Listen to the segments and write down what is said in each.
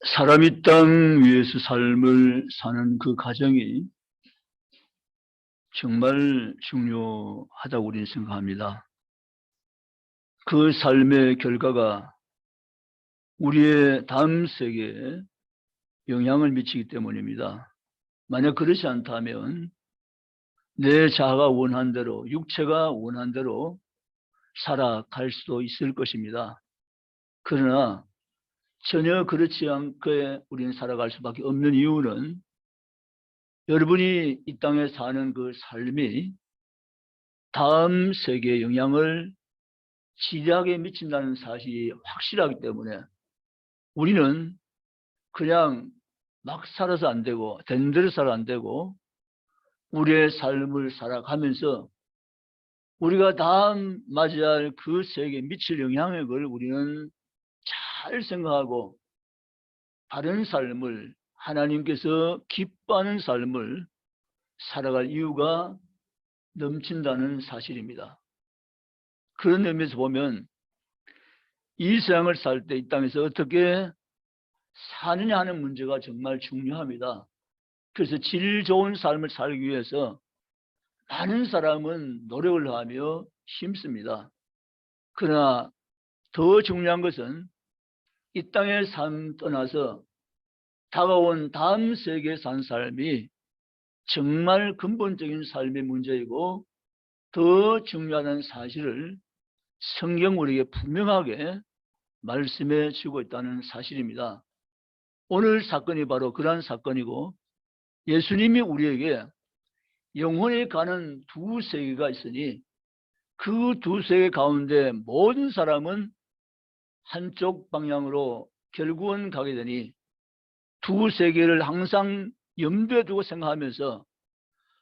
사람이 땅 위에서 삶을 사는 그 과정이 정말 중요하다고 우리는 생각합니다. 그 삶의 결과가 우리의 다음 세계에 영향을 미치기 때문입니다. 만약 그렇지 않다면 내 자아가 원한 대로, 육체가 원한 대로 살아갈 수도 있을 것입니다. 그러나 전혀 그렇지 않게 우리는 살아갈 수밖에 없는 이유는 여러분이 이 땅에 사는 그 삶이 다음 세계에 영향을 지대하게 미친다는 사실이 확실하기 때문에 우리는 그냥 막 살아서 안 되고 된 대로 살아 안 되고 우리의 삶을 살아가면서 우리가 다음 맞이할 그 세계에 미칠 영향력을 우리는 잘 생각하고 바른 삶을 하나님께서 기뻐하는 삶을 살아갈 이유가 넘친다는 사실입니다. 그런 의미에서 보면 이 세상을 살 때 이 땅에서 어떻게 사느냐 하는 문제가 정말 중요합니다. 그래서 질 좋은 삶을 살기 위해서 많은 사람은 노력을 하며 힘씁니다. 그러나 더 중요한 것은 이 땅의 삶 떠나서 다가온 다음 세계에 산 삶이 정말 근본적인 삶의 문제이고 더 중요하다는 사실을 성경 우리에게 분명하게 말씀해 주고 있다는 사실입니다. 오늘 사건이 바로 그러한 사건이고 예수님이 우리에게 영혼이 가는 두 세계가 있으니 그 두 세계 가운데 모든 사람은 한쪽 방향으로 결국은 가게 되니 두 세계를 항상 염두에 두고 생각하면서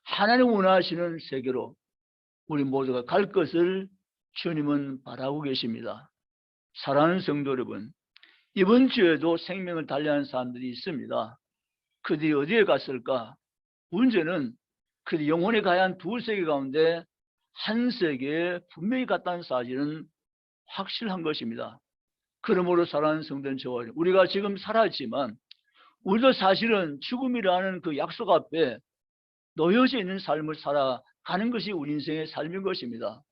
하나님 원하시는 세계로 우리 모두가 갈 것을 주님은 바라고 계십니다. 사랑하는 성도 여러분, 이번 주에도 생명을 달리하는 사람들이 있습니다. 그들이 어디에 갔을까? 문제는 그들이 영혼에 가야 한 두 세계 가운데 한 세계에 분명히 갔다는 사실은 확실한 것입니다. 그러므로 사랑하는 성도는 저와 우리가 지금 살아있지만 우리도 사실은 죽음이라는 그 약속 앞에 놓여져 있는 삶을 살아가는 것이 우리 인생의 삶인 것입니다.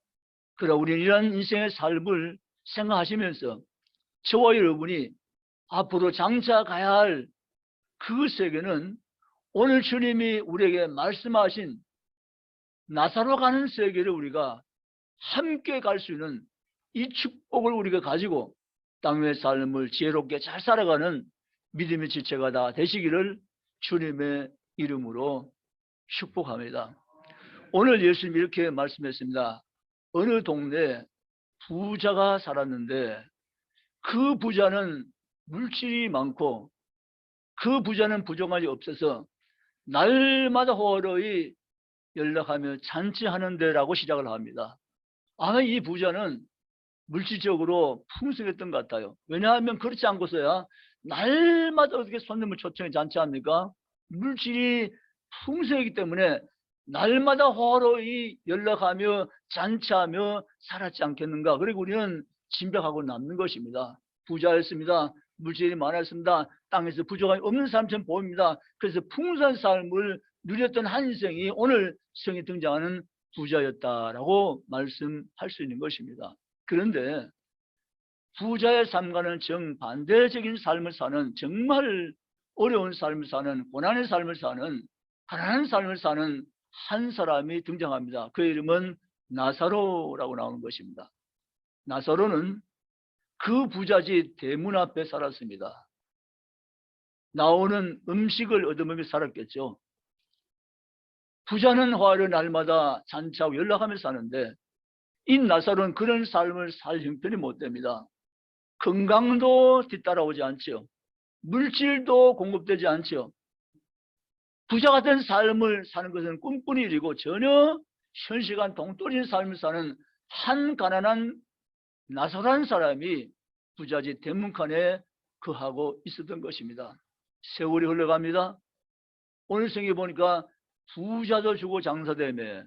그러나 우리는 이런 인생의 삶을 생각하시면서 저와 여러분이 앞으로 장차 가야 할 그 세계는 오늘 주님이 우리에게 말씀하신 나사로 가는 세계를 우리가 함께 갈 수 있는 이 축복을 우리가 가지고 땅의 삶을 지혜롭게 잘 살아가는 믿음의 지체가 다 되시기를 주님의 이름으로 축복합니다. 오늘 예수님이 이렇게 말씀했습니다. 어느 동네에 부자가 살았는데 그 부자는 물질이 많고 그 부자는 부족함이 없어서 날마다 호로히 연락하며 잔치하는 데라고 시작을 합니다. 아마 이 부자는 물질적으로 풍성했던 것 같아요. 왜냐하면 그렇지 않고서야 날마다 어떻게 손님을 초청해 잔치합니까? 물질이 풍성했기 때문에 날마다 호로히 연락하며 잔치하며 살았지 않겠는가. 그리고 우리는 짐작하고 남는 것입니다. 부자였습니다. 물질이 많았습니다. 땅에서 부족함이 없는 사람처럼 보입니다. 그래서 풍성한 삶을 누렸던 한 인생이 오늘 성에 등장하는 부자였다라고 말씀할 수 있는 것입니다. 그런데 부자의 삶과는 정반대적인 삶을 사는, 정말 어려운 삶을 사는, 고난의 삶을 사는, 가난한 삶을 사는 한 사람이 등장합니다. 그 이름은 나사로라고 나오는 것입니다. 나사로는 그 부잣집 대문 앞에 살았습니다. 나오는 음식을 얻어먹여 살았겠죠. 부자는 화를 날마다 잔치하고 연락하며 사는데 이 나사로는 그런 삶을 살 형편이 못 됩니다. 건강도 뒤따라오지 않죠. 물질도 공급되지 않죠. 부자 같은 삶을 사는 것은 꿈꾸는 일이고 전혀 현실과 동떨어진 삶을 사는 한 가난한 나사로라는 사람이 부잣집 대문칸에 거하고 있었던 것입니다. 세월이 흘러갑니다. 오늘 성경에 보니까 부자도 죽고 장사되며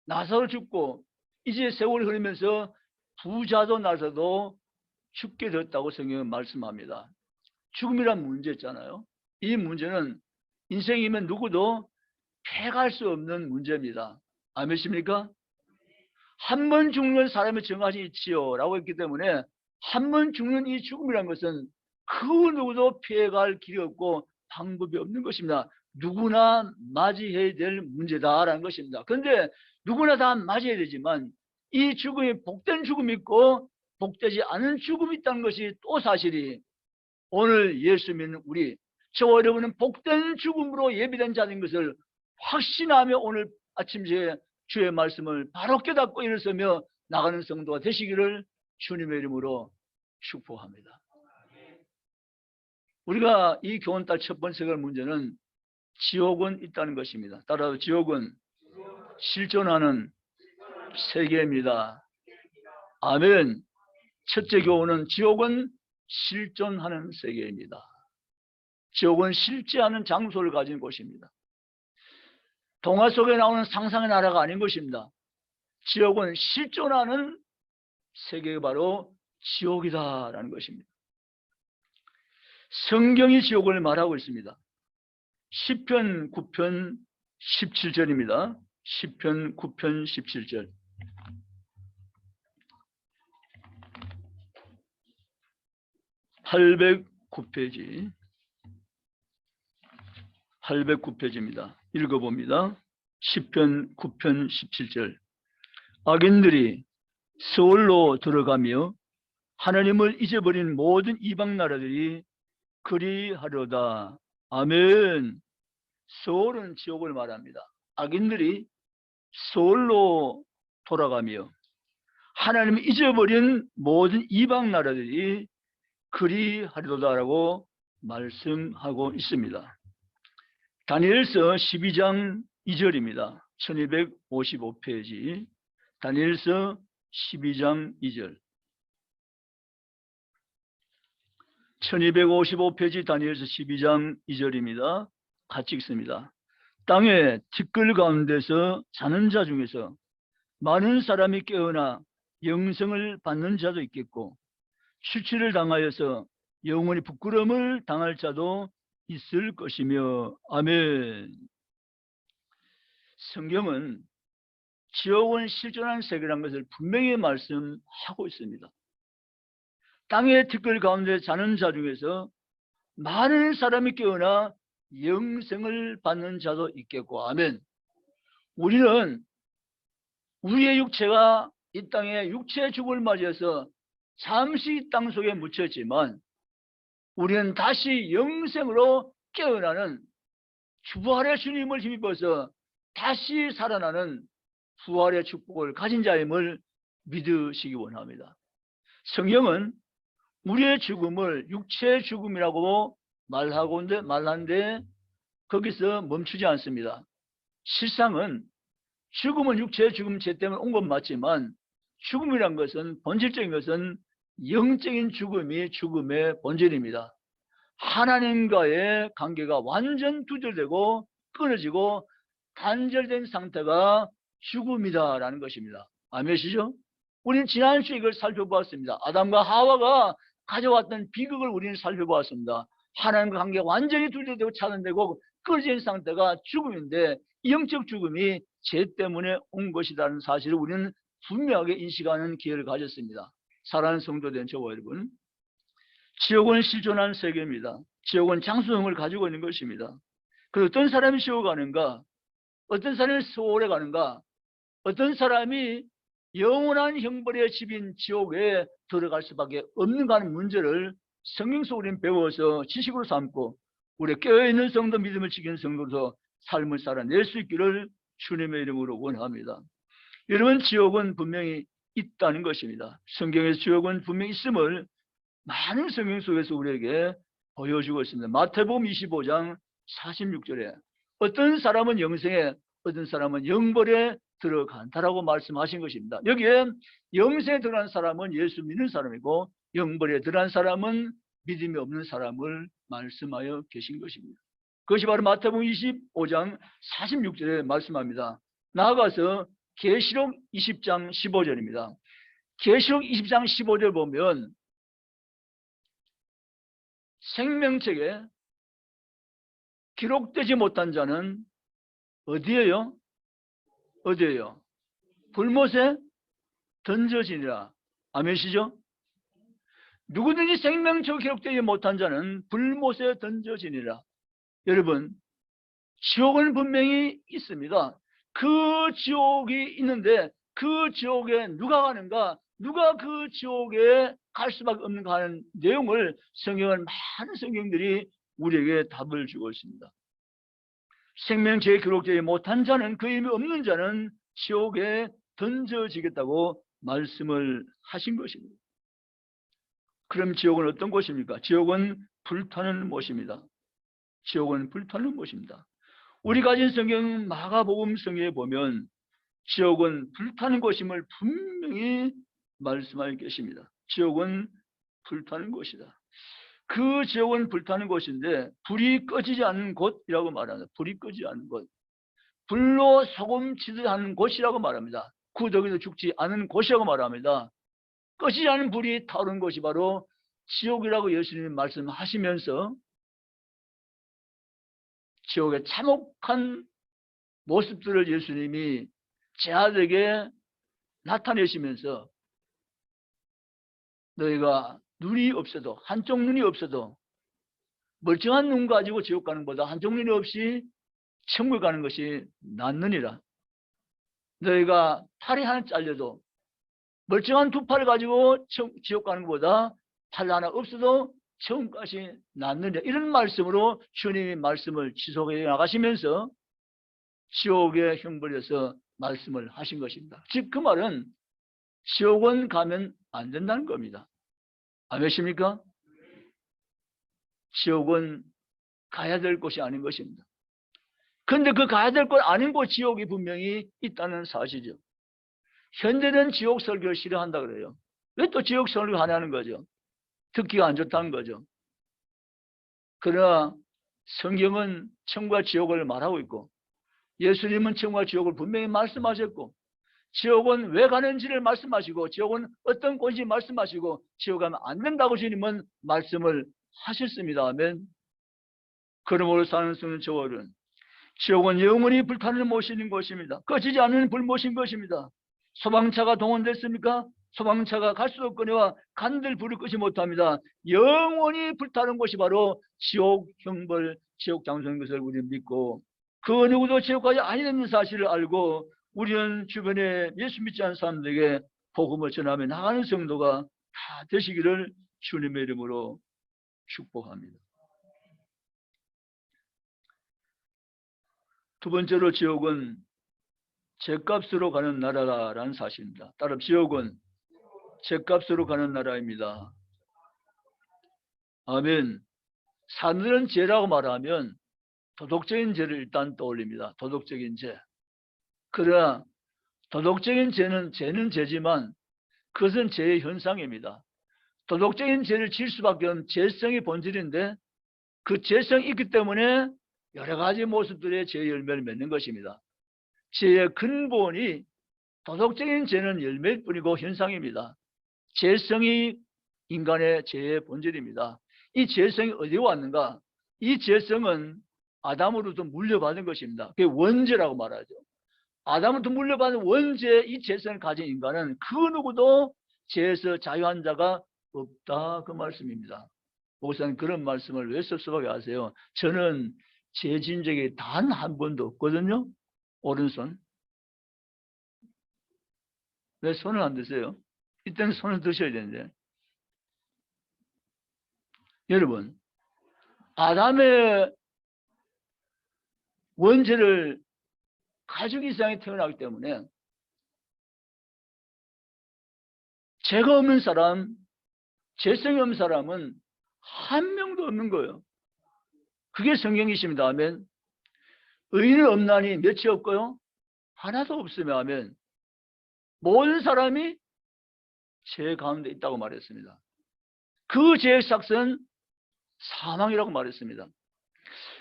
나사로 죽고 이제 세월이 흐르면서 부자도 나사도 죽게 되었다고 성경은 말씀합니다. 죽음이란 문제 있잖아요. 이 문제는 인생이면 누구도 피해갈 수 없는 문제입니다. 아멘입니까? 한 번 죽는 사람의 정하시 있지요 라고 했기 때문에 한 번 죽는 이 죽음이란 것은 그 누구도 피해갈 길이 없고 방법이 없는 것입니다. 누구나 맞이해야 될 문제다라는 것입니다. 그런데 누구나 다 맞이해야 되지만 이 죽음이 복된 죽음이 있고 복되지 않은 죽음이 있다는 것이 또 사실이 오늘 예수 믿는 우리 저와 여러분은 복된 죽음으로 예비된 자인 것을 확신하며 오늘 아침에 주의 말씀을 바로 깨닫고 일어서며 나가는 성도가 되시기를 주님의 이름으로 축복합니다. 우리가 이 교훈달 첫 번째 문제는 지옥은 있다는 것입니다. 따라서 지옥은 실존하는 세계입니다. 아멘. 첫째 교훈은 지옥은 실존하는 세계입니다. 지옥은 실제하는 장소를 가진 곳입니다. 동화 속에 나오는 상상의 나라가 아닌 것입니다. 지옥은 실존하는 세계가 바로 지옥이다라는 것입니다. 성경이 지옥을 말하고 있습니다. 시편 9편 17절입니다. 시편 9편 17절. 809페이지. 809페이지입니다. 읽어봅니다. 시편 9편 17절. 악인들이 서울로 들어가며 하나님을 잊어버린 모든 이방 나라들이 그리하려다. 아멘. 서울은 지옥을 말합니다. 악인들이 서울로 돌아가며 하나님을 잊어버린 모든 이방 나라들이 그리하려다라고 말씀하고 있습니다. 다니엘서 12장 2절입니다. 1255페이지. 다니엘서 12장 2절. 1255페이지 다니엘서 12장 2절입니다. 같이 읽습니다. 땅의 티끌 가운데서 자는 자 중에서 많은 사람이 깨어나 영생을 받는 자도 있겠고 수치를 당하여서 영원히 부끄러움을 당할 자도 있을 것이며. 아멘. 성경은 지옥은 실존한 세계라는 것을 분명히 말씀하고 있습니다. 땅의 티끌 가운데 자는 자 중에서 많은 사람이 깨어나 영생을 받는 자도 있겠고. 아멘. 우리는 우리의 육체가 이 땅에 육체의 죽음을 맞이해서 잠시 땅 속에 묻혔지만 우리는 다시 영생으로 깨어나는 부활의 주님을 힘입어서 다시 살아나는 부활의 축복을 가진 자임을 믿으시기 원합니다. 성경은 우리의 죽음을 육체의 죽음이라고 말하는데 거기서 멈추지 않습니다. 실상은 죽음은 육체의 죽음 죄 때문에 온 건 맞지만 죽음이란 것은 본질적인 것은 영적인 죽음이 죽음의 본질입니다. 하나님과의 관계가 완전 두절되고 끊어지고 단절된 상태가 죽음이다라는 것입니다. 아멘이시죠? 우리는 지난주에 이걸 살펴보았습니다. 아담과 하와가 가져왔던 비극을 우리는 살펴보았습니다. 하나님과 관계가 완전히 두절되고 차단되고 끊어진 상태가 죽음인데 이 영적 죽음이 죄 때문에 온 것이라는 사실을 우리는 분명하게 인식하는 기회를 가졌습니다. 사랑하는 성도된 저와 여러분, 지옥은 실존한 세계입니다. 지옥은 장수성을 가지고 있는 것입니다. 그리고 어떤 사람이 지옥 가는가? 어떤 사람이 소홀에 가는가? 어떤 사람이 영원한 형벌의 집인 지옥에 들어갈 수밖에 없는가 하는 문제를 성경 속으로 우리는 배워서 지식으로 삼고 우리 깨어있는 성도, 믿음을 지키는 성도로서 삶을 살아낼 수 있기를 주님의 이름으로 원합니다. 여러분, 지옥은 분명히 있다는 것입니다. 성경에서 지옥은 분명히 있음을 많은 성경 속에서 우리에게 보여주고 있습니다. 마태복음 25장 46절에 어떤 사람은 영생에 어떤 사람은 영벌에 들어간다라고 말씀하신 것입니다. 여기에 영생에 들어간 사람은 예수 믿는 사람이고 영벌에 들어간 사람은 믿음이 없는 사람을 말씀하여 계신 것입니다. 그것이 바로 마태복음 25장 46절에 말씀합니다. 나아가서 계시록 20장 15절입니다. 계시록 20장 15절 보면 생명책에 기록되지 못한 자는 어디에요? 어디에요? 불못에 던져지니라. 아멘이시죠? 누구든지 생명책에 기록되지 못한 자는 불못에 던져지니라. 여러분, 지옥은 분명히 있습니다. 그 지옥이 있는데 그 지옥에 누가 가는가? 누가 그 지옥에 갈 수밖에 없는가 하는 내용을 성경은 많은 성경들이 우리에게 답을 주고 있습니다. 생명책에 기록되지 못한 자는, 그 의미 없는 자는 지옥에 던져지겠다고 말씀을 하신 것입니다. 그럼 지옥은 어떤 곳입니까? 지옥은 불타는 못입니다. 지옥은 불타는 못입니다. 우리 가진 성경 마가복음 성경에 보면 지옥은 불타는 곳임을 분명히 말씀하고 계십니다. 지옥은 불타는 곳이다. 그 지옥은 불타는 곳인데 불이 꺼지지 않는 곳이라고 말합니다. 불이 꺼지지 않는 곳. 불로 소금치듯 하는 곳이라고 말합니다. 구더기도 죽지 않은 곳이라고 말합니다. 꺼지지 않은 불이 타오르는 곳이 바로 지옥이라고 예수님이 말씀하시면서 지옥의 참혹한 모습들을 예수님이 제자들에게 나타내시면서 너희가 눈이 없어도, 한쪽 눈이 없어도 멀쩡한 눈 가지고 지옥 가는 것보다 한쪽 눈이 없이 천국 가는 것이 낫느니라. 너희가 팔이 하나 잘려도 멀쩡한 두 팔을 가지고 지옥 가는 것보다 팔 하나 없어도 천국까지 낫느니라. 이런 말씀으로 주님이 말씀을 지속해 나가시면서 지옥의 형벌에서 말씀을 하신 것입니다. 즉 그 말은 지옥은 가면 안 된다는 겁니다. 아멘이십니까? 지옥은 가야 될 곳이 아닌 것입니다. 그런데 그 가야 될 곳 아닌 곳 지옥이 분명히 있다는 사실이죠. 현대는 지옥 설교를 싫어한다 그래요. 왜 또 지옥 설교 하냐는 거죠. 듣기가 안 좋다는 거죠. 그러나 성경은 천국과 지옥을 말하고 있고 예수님은 천국과 지옥을 분명히 말씀하셨고 지옥은 왜 가는지를 말씀하시고 지옥은 어떤 곳인지 말씀하시고 지옥 가면 안 된다고 주님은 말씀을 하셨습니다. 아멘. 그러므로 사는 성은 저월은 지옥은 영원히 불타는 못인 것입니다. 꺼지지 않는 불못인 것입니다. 소방차가 동원됐습니까? 소방차가 갈 수 없거니와 간들 불을 끄지 못합니다. 영원히 불타는 곳이 바로 지옥 형벌, 지옥 장소인 것을 우리는 믿고 그 누구도 지옥까지 아니라는 사실을 알고 우리는 주변에 예수 믿지 않는 사람들에게 복음을 전하며 나가는 성도가 다 되시기를 주님의 이름으로 축복합니다. 두 번째로 지옥은 죗값으로 가는 나라라는 사실입니다. 따라 지옥은 죗값으로 가는 나라입니다. 아멘. 사람들은 죄라고 말하면 도덕적인 죄를 일단 떠올립니다. 도덕적인 죄. 그러나 도덕적인 죄는 죄지만 그것은 죄의 현상입니다. 도덕적인 죄를 지을 수밖에 없는 죄성의 본질인데 그 죄성이 있기 때문에 여러 가지 모습들의 죄의 열매를 맺는 것입니다. 죄의 근본이 도덕적인 죄는 열매일 뿐이고 현상입니다. 죄성이 인간의 죄의 본질입니다. 이 죄성이 어디에 왔는가? 이 죄성은 아담으로부터 물려받은 것입니다. 그게 원죄라고 말하죠. 아담으로부터 물려받은 원죄, 이 죄성을 가진 인간은 그 누구도 죄에서 자유한 자가 없다, 그 말씀입니다. 목사님 그런 말씀을 왜 섭섭하게 하세요? 저는 죄 지은 적이 단 한 번도 없거든요. 오른손. 왜 손을 안 드세요? 이때는 손을 드셔야 되는데. 여러분, 아담의 원죄를 가지고 이 세상에 태어나기 때문에 죄가 없는 사람, 죄성이 없는 사람은 한 명도 없는 거예요. 그게 성경이십니다. 아멘. 의인은 없나니 몇이 없고요. 하나도 없으며 아멘. 모든 사람이 죄 가운데 있다고 말했습니다. 그 죄의 삭은 사망이라고 말했습니다.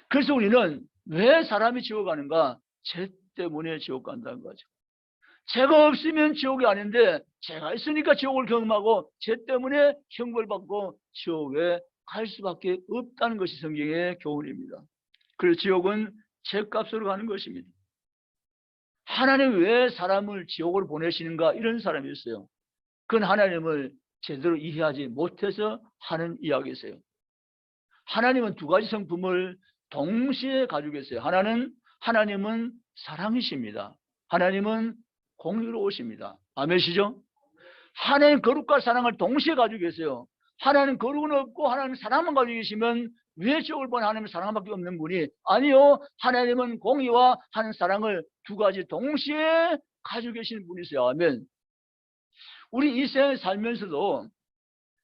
그래서 우리는 왜 사람이 지옥 가는가? 죄 때문에 지옥 간다는 거죠. 죄가 없으면 지옥이 아닌데 죄가 있으니까 지옥을 경험하고 죄 때문에 형벌받고 지옥에 갈 수밖에 없다는 것이 성경의 교훈입니다. 그래서 지옥은 죗값으로 가는 것입니다. 하나님 왜 사람을 지옥으로 보내시는가, 이런 사람이 있어요. 그건 하나님을 제대로 이해하지 못해서 하는 이야기세요. 하나님은 두 가지 성품을 동시에 가지고 계세요. 하나님은 사랑이십니다. 하나님은 공의로우십니다. 아멘이시죠? 하나님 거룩과 사랑을 동시에 가지고 계세요. 하나님 거룩은 없고 하나님 사랑만 가지고 계시면 왜 지옥을 보내? 하나님은 사랑밖에 없는 분이 아니요. 하나님은 공의와 하나님 사랑을 두 가지 동시에 가지고 계시는 분이세요. 아멘. 우리 이 세상에 살면서도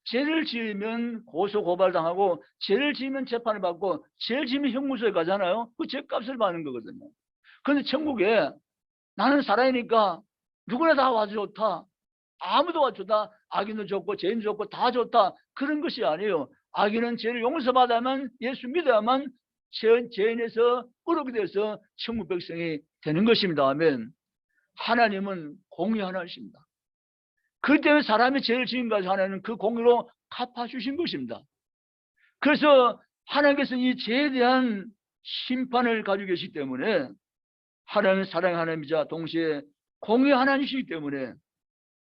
죄를 지으면 고소 고발당하고, 죄를 지으면 재판을 받고, 죄를 지으면 형무소에 가잖아요. 그 죄값을 받는 거거든요. 그런데 천국에 나는 사람이니까 누구나 다 와도 좋다, 아무도 와도 좋다, 악인도 좋고 죄인도 좋고 다 좋다, 그런 것이 아니에요. 악인은 죄를 용서받아야만, 예수 믿어야만 죄인에서 의롭게 돼서 천국 백성이 되는 것입니다. 아멘. 하나님은 공의 하나이십니다. 그렇기 때문에 사람이 죄를 지은 것을 하나님은 그 공의로 갚아주신 것입니다. 그래서 하나님께서 이 죄에 대한 심판을 가지고 계시기 때문에, 하나님은 사랑의 하나님이자 동시에 공의 하나님이시기 때문에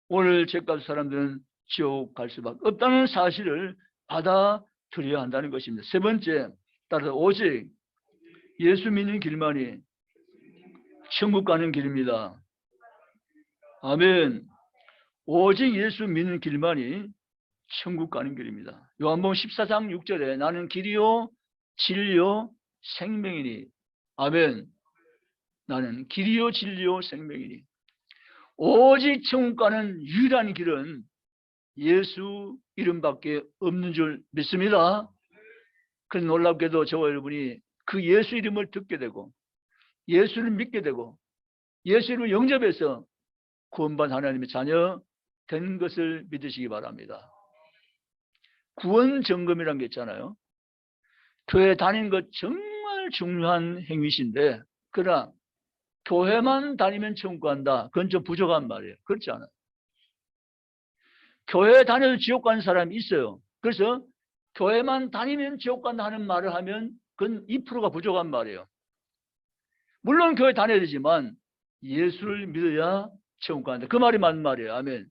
오늘 죄값 사람들은 지옥 갈 수밖에 없다는 사실을 받아들여야 한다는 것입니다. 세 번째, 따라서 오직 예수 믿는 길만이 천국 가는 길입니다. 아멘. 오직 예수 믿는 길만이 천국 가는 길입니다. 요한복음 14장 6절에 나는 길이요 진리요 생명이니. 아멘. 나는 길이요 진리요 생명이니. 오직 천국 가는 유일한 길은 예수 이름밖에 없는 줄 믿습니다. 그런데 놀랍게도 저와 여러분이 그 예수 이름을 듣게 되고, 예수를 믿게 되고, 예수 이름을 영접해서 구원받은 하나님의 자녀 된 것을 믿으시기 바랍니다. 구원 점검이라는 게 있잖아요. 교회 다니는 것 정말 중요한 행위신데, 그러나 교회만 다니면 천국 간다, 그건 좀 부족한 말이에요. 그렇지 않아요. 교회 다녀도 지옥 가는 사람이 있어요. 그래서 교회만 다니면 지옥 간다 하는 말을 하면 그건 2%가 부족한 말이에요. 물론 교회 다녀야 되지만 예수를 믿어야 천국 간다, 그 말이 맞는 말이에요. 아멘.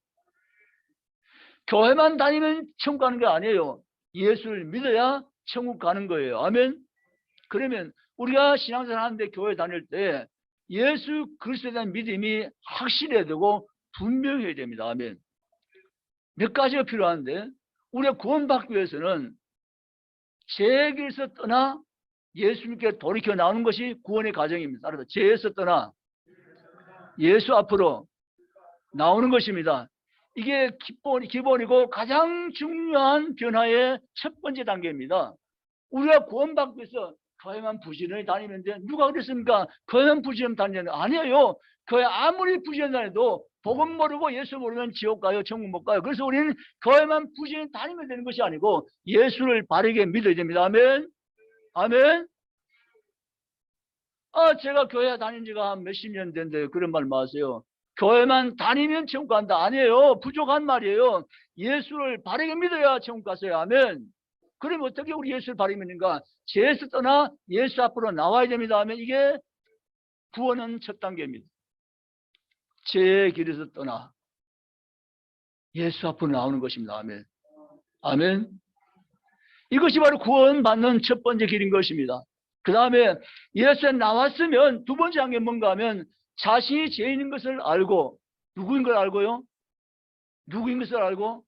교회만 다니면 천국 가는 게 아니에요. 예수를 믿어야 천국 가는 거예요. 아멘. 그러면 우리가 신앙생활 하는데 교회 다닐 때 예수 그리스도에 대한 믿음이 확실해야 되고 분명해야 됩니다. 아멘. 몇 가지가 필요한데, 우리가 구원받기 위해서는 죄에게서 떠나 예수님께 돌이켜 나오는 것이 구원의 과정입니다. 따라서 죄에서 떠나 예수 앞으로 나오는 것입니다. 이게 기본이고 가장 중요한 변화의 첫 번째 단계입니다. 우리가 구원받기 위해서 교회만 부지런히 다니면 돼. 누가 그랬습니까? 교회만 부지런히 다니는 게 아니에요. 교회 아무리 부지런히 다녀도 복음 모르고 예수 모르면 지옥 가요, 천국 못 가요. 그래서 우리는 교회만 부지런히 다니면 되는 것이 아니고 예수를 바르게 믿어야 됩니다. 아멘. 아멘. 제가 교회 다닌 지가 한 몇십 년 됐는데 그런 말 마세요. 교회만 다니면 천국 간다, 아니에요. 부족한 말이에요. 예수를 바르게 믿어야 천국 가세요. 아멘. 그럼 어떻게 우리 예수를 바르게 믿는가? 죄에서 떠나 예수 앞으로 나와야 됩니다. 아멘. 이게 구원은 첫 단계입니다. 죄의 길에서 떠나 예수 앞으로 나오는 것입니다. 아멘. 아멘. 이것이 바로 구원받는 첫 번째 길인 것입니다. 그 다음에 예수에 나왔으면 두 번째 한 게 뭔가 하면 자신이 죄인인 것을 알고, 누구인 걸 알고요? 누구인 것을 알고?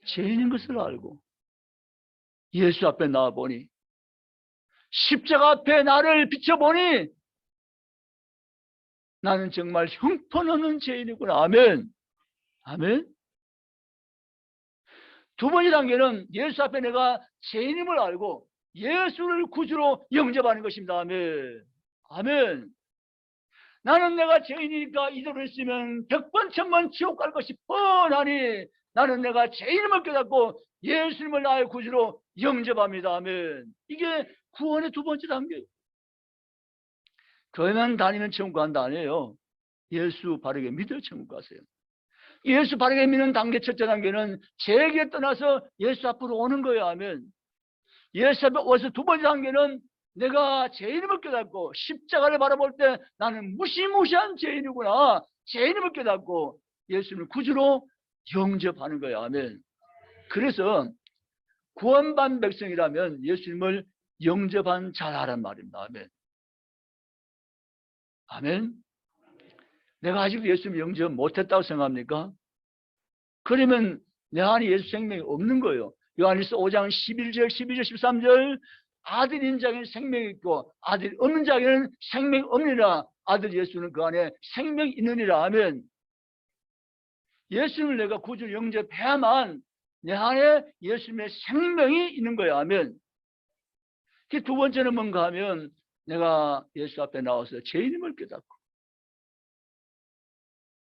죄인인 것을 알고 예수 앞에 나와보니, 십자가 앞에 나를 비춰보니 나는 정말 형편없는 죄인이구나. 아멘. 아멘. 두 번째 단계는 예수 앞에 내가 죄인임을 알고 예수를 구주로 영접하는 것입니다. 아멘. 아멘. 나는 내가 죄인이니까 이대로 했으면 100번 1000번 지옥 갈 것이 뻔하니 나는 내가 죄인임을 깨닫고 예수님을 나의 구주로 영접합니다. 아멘. 이게 구원의 두 번째 단계예요. 교회만 다니면 천국 간다 아니에요. 예수 바르게 믿어 천국 가세요. 예수 바르게 믿는 단계 첫째 단계는 죄에게 떠나서 예수 앞으로 오는 거예요. 아멘. 예수 앞에 와서 두 번째 단계는 내가 죄인임을 깨닫고 십자가를 바라볼 때 나는 무시무시한 죄인이구나. 죄인임을 깨닫고 예수님을 구주로 영접하는 거예요. 아멘. 그래서 구원받은 백성이라면 예수님을 영접한 자라란 말입니다. 아멘. 아멘. 내가 아직도 예수님 영접 못했다고 생각합니까? 그러면 내 안에 예수 생명이 없는 거예요. 요한일서 5장 11절, 12절, 13절 아들인 자에게는 생명이 있고 아들 없는 자에게는 생명이 없느니라. 아들 예수는 그 안에 생명이 있느니라 하면 예수님을 내가 구주로 영접해야만 내 안에 예수님의 생명이 있는 거야 하면 두 번째는 뭔가 하면 내가 예수 앞에 나와서 죄인임을 깨닫고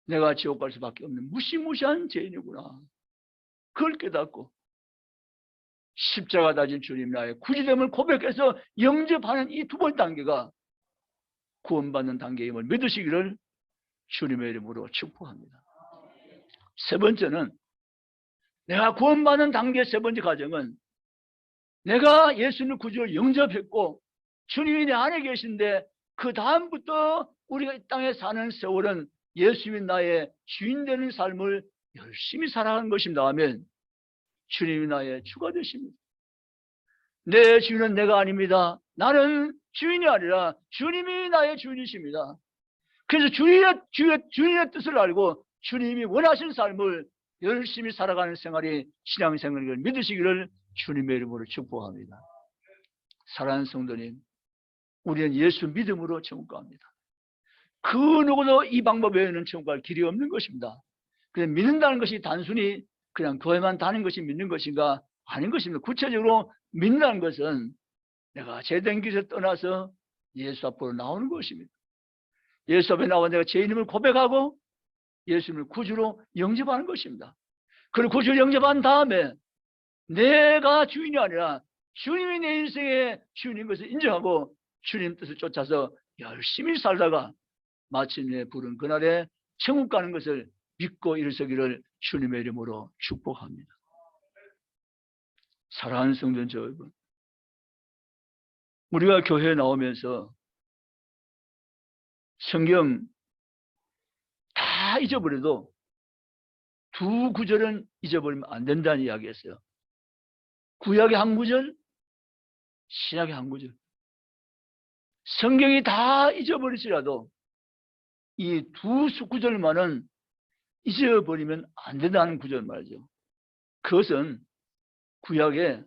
내가 지옥 갈 수밖에 없는 무시무시한 죄인이구나. 그걸 깨닫고 십자가 다진 주님 나의 구주됨을 고백해서 영접하는 이 두 번째 단계가 구원받는 단계임을 믿으시기를 주님의 이름으로 축복합니다. 세 번째는 내가 구원받는 단계의 세 번째 과정은 내가 예수님을 구주로 영접했고 주님이 내 안에 계신데 그 다음부터 우리가 이 땅에 사는 세월은 예수님이 나의 주인 되는 삶을 열심히 살아가는 것입니다 하면 주님이 나의 주가 되십니다. 내 주인은 내가 아닙니다. 나는 주인이 아니라 주님이 나의 주인이십니다. 그래서 주인의 뜻을 알고 주님이 원하시는 삶을 열심히 살아가는 생활이 신앙생활을 믿으시기를 주님의 이름으로 축복합니다. 사랑하는 성도님, 우리는 예수 믿음으로 천국 갑니다. 그 누구도 이 방법 외에는 천국 갈 길이 없는 것입니다. 그냥 믿는다는 것이 단순히 그냥 교회만 다니는 것이 믿는 것인가? 아닌 것입니다. 구체적으로 믿는다는 것은 내가 제된 길에서 떠나서 예수 앞으로 나오는 것입니다. 예수 앞에 나와 내가 죄인임을 고백하고 예수님을 구주로 영접하는 것입니다. 그리고 구주로 영접한 다음에 내가 주인이 아니라 주님이 내 인생의 주인인 것을 인정하고 주님 뜻을 쫓아서 열심히 살다가 마침내 부른 그날에 천국 가는 것을 믿고 일서기를 주님의 이름으로 축복합니다. 사랑하는 성도 여러분, 우리가 교회에 나오면서 성경 다 잊어버려도 두 구절은 잊어버리면 안 된다는 이야기였어요. 구약의 한 구절, 신약의 한 구절. 성경이 다 잊어버리시라도 이 두 구절만은 잊어버리면 안 된다는 구절 말이죠. 그것은 구약의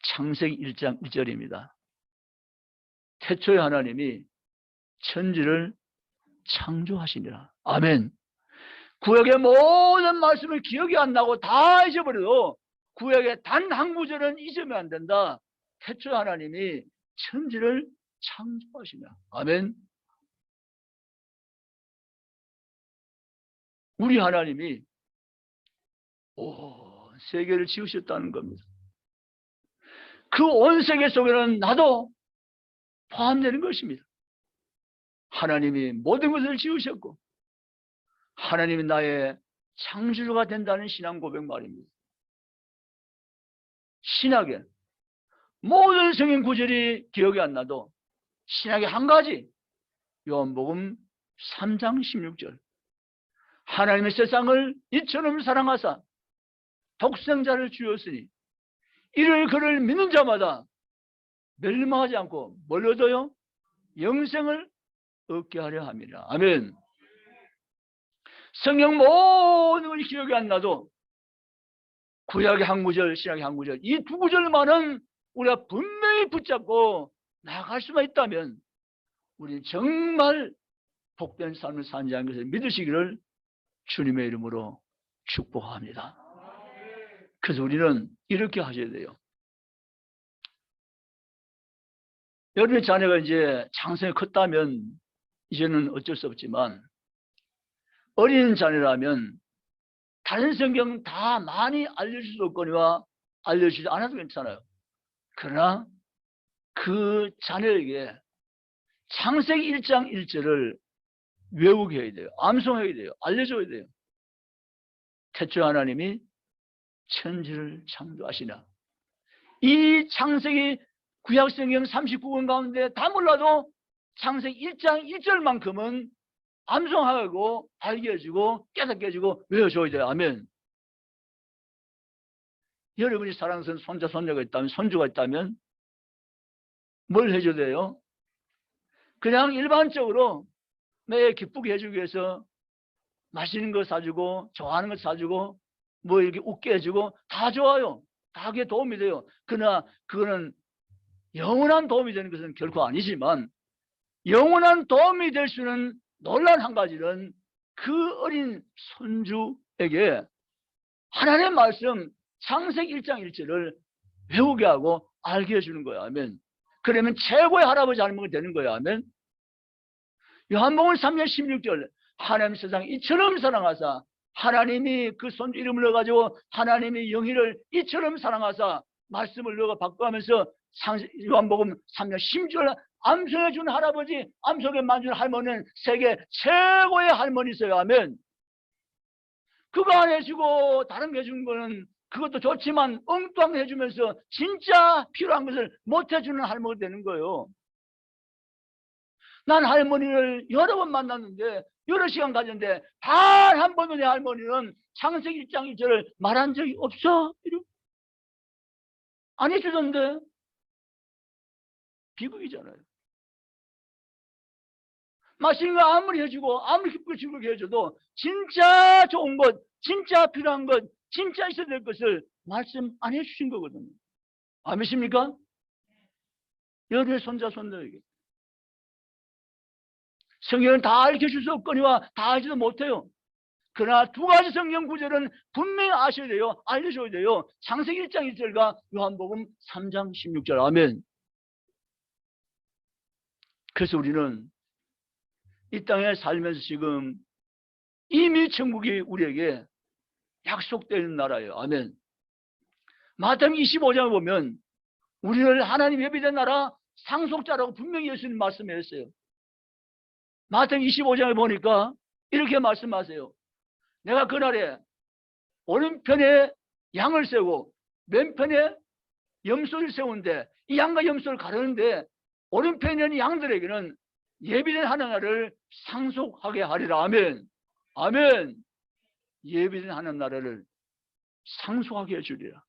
창세기 1장 1절입니다. 태초에 하나님이 천지를 창조하시니라. 아멘. 구약의 모든 말씀을 기억이 안 나고 다 잊어버려도 구약의 단 한 구절은 잊으면 안 된다. 태초에 하나님이 천지를 창조하시니라. 아멘. 우리 하나님이 온 세계를 지으셨다는 겁니다. 그 온 세계 속에는 나도 포함되는 것입니다. 하나님이 모든 것을 지으셨고 하나님이 나의 창조주가 된다는 신앙 고백 말입니다. 신약에 모든 성경 구절이 기억이 안 나도 신약의 한 가지 요한복음 3장 16절 하나님의 세상을 이처럼 사랑하사 독생자를 주었으니 이를 그를 믿는 자마다 멸망하지 않고 뭘 얻어요? 영생을 얻게 하려 함이라. 아멘. 성경 모든 것이 기억이 안 나도 구약의 한 구절, 신약의 한 구절 이 두 구절만은 우리가 분명히 붙잡고 나아갈 수만 있다면 우리는 정말 복된 삶을 산다는 것을 믿으시기를 주님의 이름으로 축복합니다. 그래서 우리는 이렇게 하셔야 돼요. 여러분의 자녀가 이제 장성이 컸다면 이제는 어쩔 수 없지만 어린 자녀라면 다른 성경 다 많이 알려줄 수 없거니와 알려주지 않아도 괜찮아요. 그러나 그 자녀에게 창세기 1장 1절을 외우게 해야 돼요. 암송해야 돼요. 알려줘야 돼요. 태초에 하나님이 천지를 창조하시나 이 창세기 구약성경 39권 가운데 다 몰라도 창세기 1장 1절만큼은 암송하고 알게 해주고 깨닫게 해주고 외워줘야 돼요. 아멘. 여러분이 사랑스러운 손자 손녀가 있다면, 손주가 있다면 뭘 해줘야 돼요? 그냥 일반적으로 내 기쁘게 해주기 위해서 맛있는 거 사주고 좋아하는 거 사주고 뭐 이렇게 웃게 해주고 다 좋아요. 다 그게 도움이 돼요. 그러나 그거는 영원한 도움이 되는 것은 결코 아니지만, 영원한 도움이 될 수는 놀란 한 가지는 그 어린 손주에게 하나님의 말씀 창세기 1장 1절을 외우게 하고 알게 해주는 거예요. 아멘. 그러면 최고의 할아버지 할머니가 되는 거예요. 아멘. 요한복음 3장 16절 하나님 세상 이처럼 사랑하사, 하나님이 그 손주 이름을 넣어가지고 하나님이 영희를 이처럼 사랑하사 말씀을 넣어 바꿔가면서 요한복음 3장 16절 암송해 준 할아버지, 암송에 만준 할머니는 세계 최고의 할머니세요. 아멘. 그거 안 해주고 다른 거 해주는 거는 그것도 좋지만 엉뚱한 해주면서 진짜 필요한 것을 못 해주는 할머니가 되는 거예요. 난 할머니를 여러 번 만났는데 여러 시간 가졌는데 단 한 번도 내 할머니는 창세기 1장 1절을 말한 적이 없어. 안 해주던데. 비극이잖아요. 맛있는 거 아무리 해주고 아무리 기쁘게 즐겁게 해줘도 진짜 좋은 것, 진짜 필요한 것, 진짜 있어야 될 것을 말씀 안 해주신 거거든요. 아멘입니까? 여러분의 손자 손녀에게 성경은 다 알려줄 수 없거니와 다 알지도 못해요. 그러나 두 가지 성경 구절은 분명히 아셔야 돼요. 알려줘야 돼요. 창세기 1장 1절과 요한복음 3장 16절. 아멘. 그래서 우리는 이 땅에 살면서 지금 이미 천국이 우리에게 약속되는 나라예요. 아멘. 마태복음 25장을 보면 우리를 하나님 예비된 나라 상속자라고 분명히 예수님 말씀했어요. 마태복음 25장을 보니까 이렇게 말씀하세요. 내가 그날에 오른편에 양을 세우고 왼편에 염소를 세우는데 이 양과 염소를 가르는데 오른편에 있는 양들에게는 예비된 하나님을 상속하게 하리라. 아멘. 아멘. 예비된 하나님 나라를 상속하게 해주리라.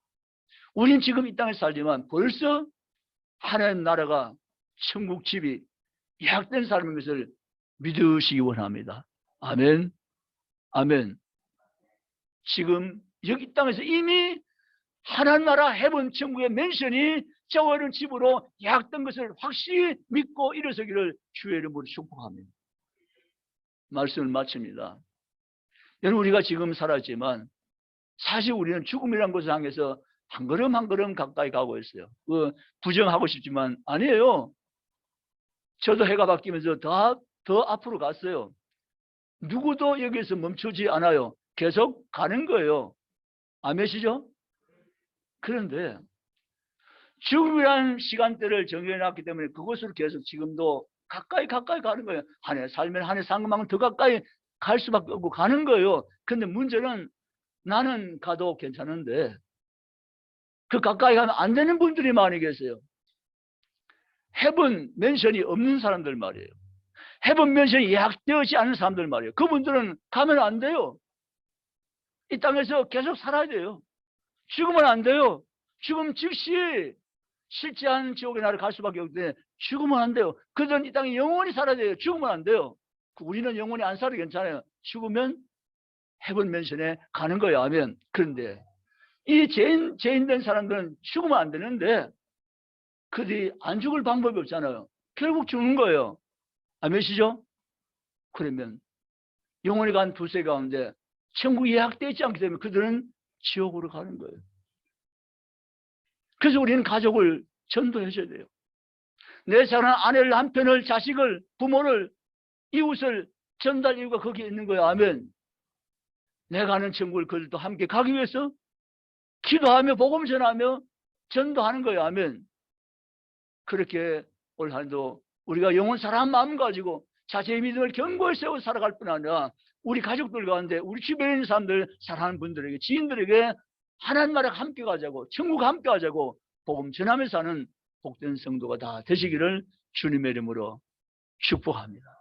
우린 지금 이 땅에 살지만 벌써 하나님 나라가 천국 집이 예약된 사람인 것을 믿으시기 원합니다. 아멘. 아멘. 지금 여기 땅에서 이미 하나님 나라 해본 천국의 맨션이 저와는 집으로 예약된 것을 확실히 믿고 일어서기를 주의 이름으로 축복합니다. 말씀을 마칩니다. 여러분, 우리가 지금 살았지만 사실 우리는 죽음이라는 것을 향해서 한 걸음 한 걸음 가까이 가고 있어요. 부정하고 싶지만 아니에요. 저도 해가 바뀌면서 더 앞으로 갔어요. 누구도 여기서 멈추지 않아요. 계속 가는 거예요. 아멘이시죠? 그런데 죽음이라는 시간대를 정해놨기 때문에 그곳으로 계속 지금도 가까이 가는 거예요. 한 해 살면 한 해 산 것만큼 더 가까이 갈 수밖에 없고 가는 거예요. 근데 문제는 나는 가도 괜찮은데 그 가까이 가면 안 되는 분들이 많이 계세요. 헤븐 맨션이 없는 사람들 말이에요. 헤븐 맨션이 예약되어지 않은 사람들 말이에요. 그분들은 가면 안 돼요. 이 땅에서 계속 살아야 돼요. 죽으면 안 돼요. 죽음 즉시 실제한 지옥의 나라를 갈 수밖에 없기 때문에 죽으면 안 돼요. 그들은 이 땅에 영원히 살아야 돼요. 죽으면 안 돼요. 우리는 영원히 안 살아도 괜찮아요. 죽으면 헤븐 맨션에 가는 거예요. 아멘. 그런데 이 죄인된 사람들은 죽으면 안 되는데 그들이 안 죽을 방법이 없잖아요. 결국 죽는 거예요. 아멘이시죠? 그러면 영원히 간 두세 가운데 천국이 예약되어 있지 않기 때문에 그들은 지옥으로 가는 거예요. 그래서 우리는 가족을 전도해줘야 돼요. 내 사랑하는 아내를, 남편을, 자식을, 부모를, 이웃을 전달 이유가 거기에 있는 거예요. 아멘. 내가 가는 천국을 그들도 함께 가기 위해서 기도하며 복음 전하며 전도하는 거예요. 아멘. 그렇게 올 한해도 우리가 영원 사랑한 마음 가지고 자신의 믿음을 견고히 세워 살아갈 뿐 아니라 우리 가족들 가운데 우리 주변에 있는 사람들, 사랑하는 분들에게, 지인들에게 하나님 나라가 함께 가자고, 천국 함께 가자고 복음 전하며 사는 복된 성도가 다 되시기를 주님의 이름으로 축복합니다.